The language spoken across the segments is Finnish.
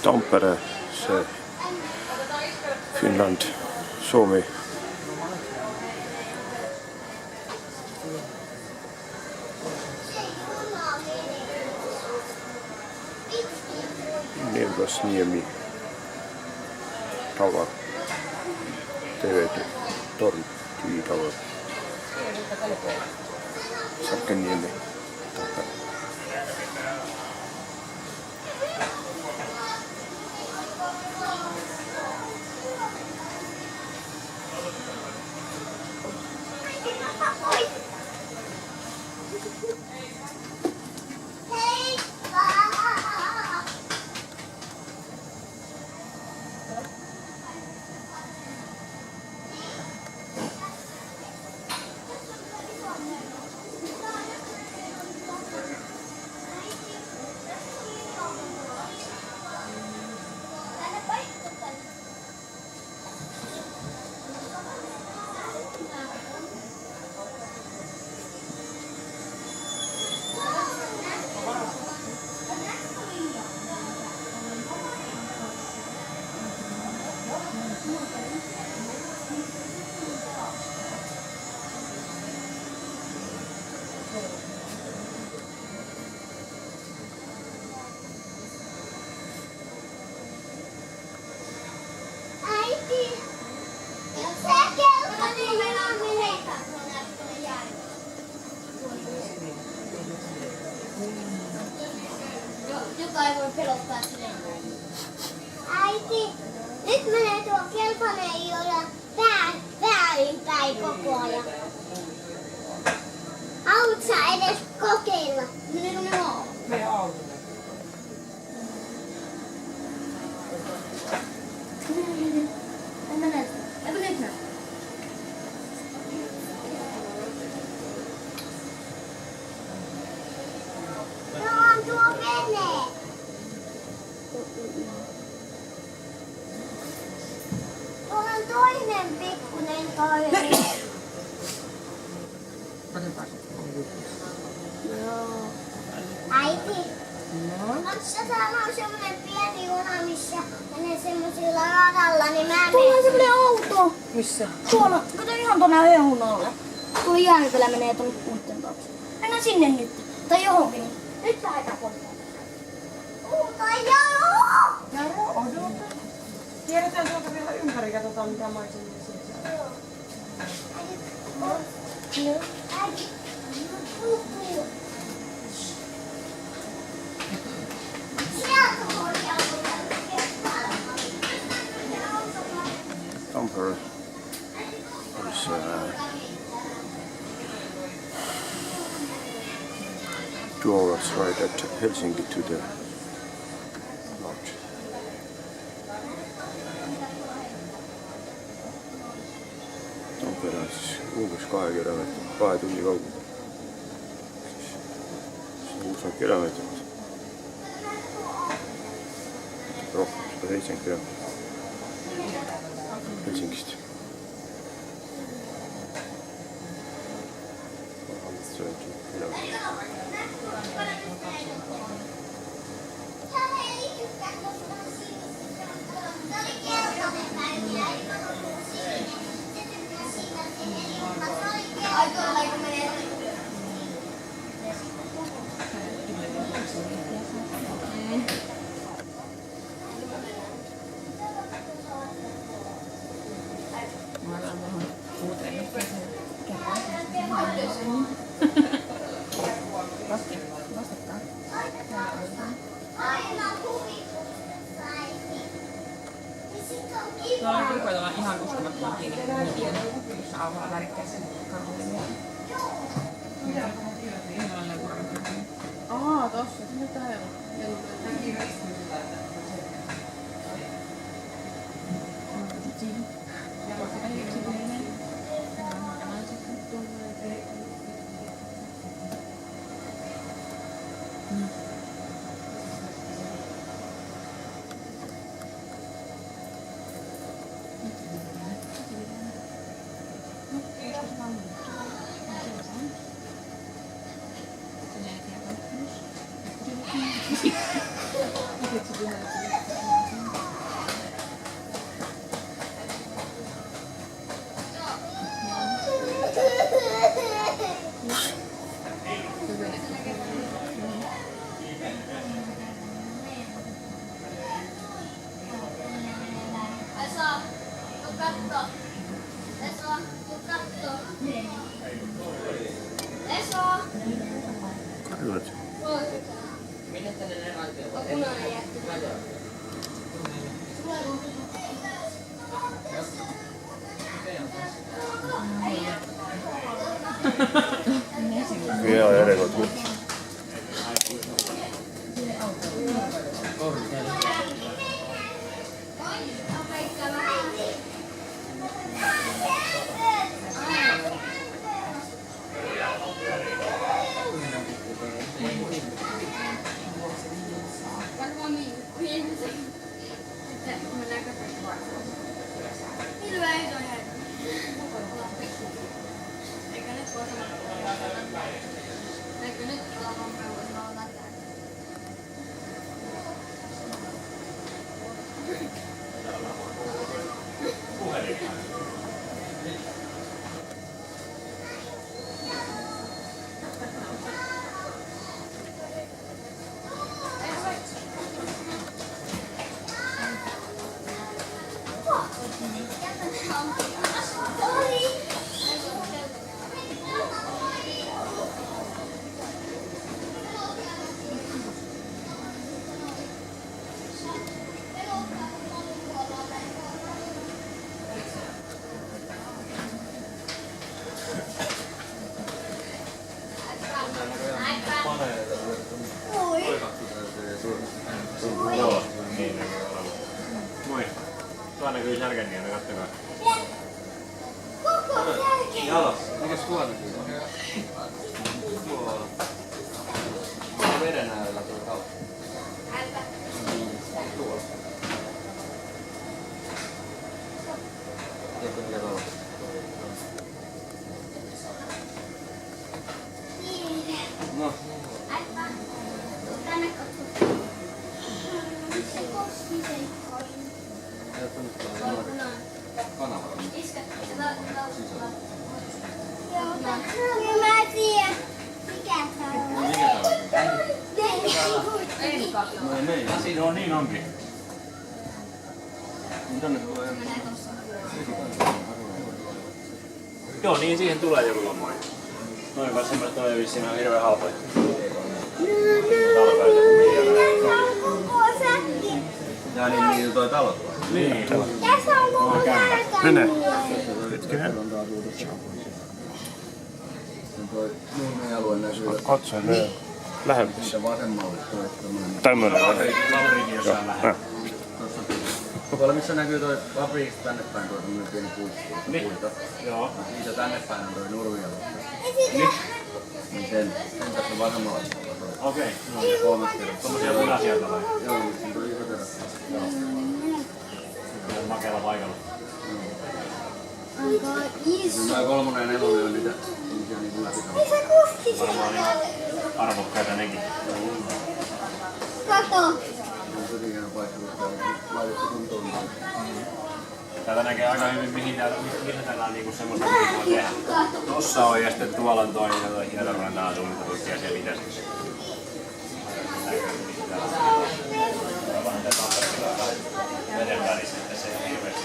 Tampere, se Finland, Suomi. Niemi, Tava, Torni, Tava, Sarkaniemi, Tampere. Joka ei voi pelottaa sinne. Äiti, nyt menee tuo kelpainen jolla väärinpäin koko ajan. Haluatko sä edes kokeilla? Meneekö ne maalle? Me auto. Eipä nyt mene. Tuo vene. Tuolla on toinen pikkunen toinen. Joo. Äiti. No. Täällä on semmonen pieni juna, missä menee semmosilla radalla, niin mä Tuolla on semmonen auto. Missä? Tuolla, kato ihan tuonne yön alle. Tuolla jäänypelä menee tuonne puitten taakse. Mennään sinne nyt. Tai johonkin. Nyt lähdetään pois. Jaro, odota. Kierretään tuolta vielä ympäri, katsotaan mitä maisemia siellä on. Tampere is 2 hours ride at Helsinki to the lodge. Tampere on siis umbes 2 tunni kaugel. Siis 60 kilomeetrit. Rohkem, 170 kilomeetrit Helsingist. Tuolla on kirkoitella ihan uskomattoman kiinni niiden, jossa avaa värikkäisen karhulimia. Minkälainen kurvakirkko? Tossa. Mitä tää on? Karjulat. Vielä on erikoit nyt. Joo, niin näkyy olevan. Moi. Tuo näkyy Särkänniemä, kattokaa. Koko selkeä. Jalas. Mikäs tuo näkyy? Tuolla. Tuolla veden äärellä tuo kautta. Tuolla. Tiedätkö mikä tuolla? No. Tänne katsotaan. Se koski seikkoihin. Kanava. Joo, mä tiedän. Mikä tää on? Mikä tää on? Ei No ei. Siinä on, niin onkin. Tänne tulee. Joo, niin siihen tulee joku lommoja. Noin vasemmalla toi vissiin on hirveen halpoja. Koko säkki. Ja niin toi talo tuo. Niin. Tässä on koko nälkä. Mene. Hetkinen. Toi Nuumen alue näkyy. Katso ne lähemmäs. Siitä vasemmalle toi Tämmönen. Laverikin jossain lähellä. tuolla missä näkyy toi fabriikista tänne päin tuo tämmönen pieni puita. Joo. Siitä tänne päin on toi nurmialue. Niin. Niin sen tässä vasemmalla puolella toi. Okei. Tommosia Punaisia vai? Joo, niin toi iso terä. Makealla paikalla. Aika iso. Tää 3 ja 4 on niitä niinku läpi. Missä kuski se Varmaan on? arvokkaita nekin. Kato. On tosi hieno paikka, kun tää on laitettu kuntoon. Täältä näkee aika hyvin missä täällä on niinku semmoista mitä voi tehdä. Tossa on ja sitten tuolla on toi Hietarannaa suunniteltu ja se mitä siis. Veden välissä, että se ei hirveästi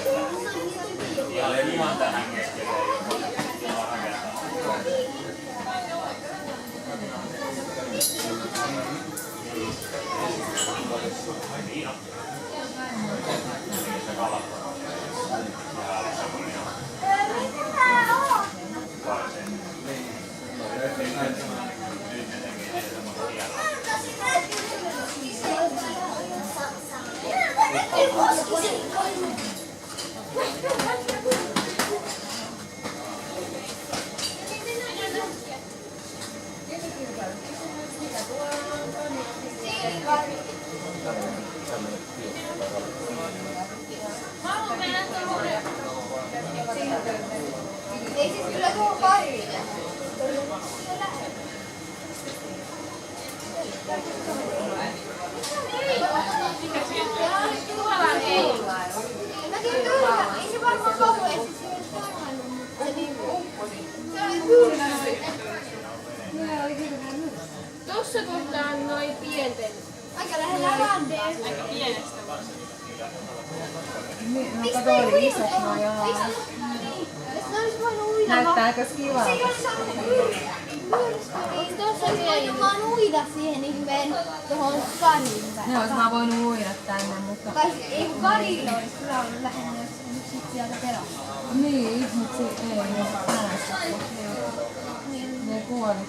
ihan tähän keskelle ei ole ihan rakentaa. Viina. Se kala. Ei koski se. Ei siis kyllä tuo karille. Mäkin kyllä. Ei se varmaan kauheasti siihen tarhannut, mutta se niin upposi. Se oli kyllä. Tuossa kohtaa on noin pienten. Aika lähellä rantaa. Aika pienestä vaan. No kato oli isot nuo joo. Ne olisi voinut uida. Näyttääkö kivalta? Se ei olisi saanut uida. Ei tuossa voinut vaan uida siihen ihmeen tuohon kariin päin. Ne ois vaan voinut uida tänne, mutta... Tai ei kun karilla olisi kyllä ollut lähinnä, jos se nyt sit sieltä perässä. Niin, mutta se ei ole päässyt. Ne kuoli.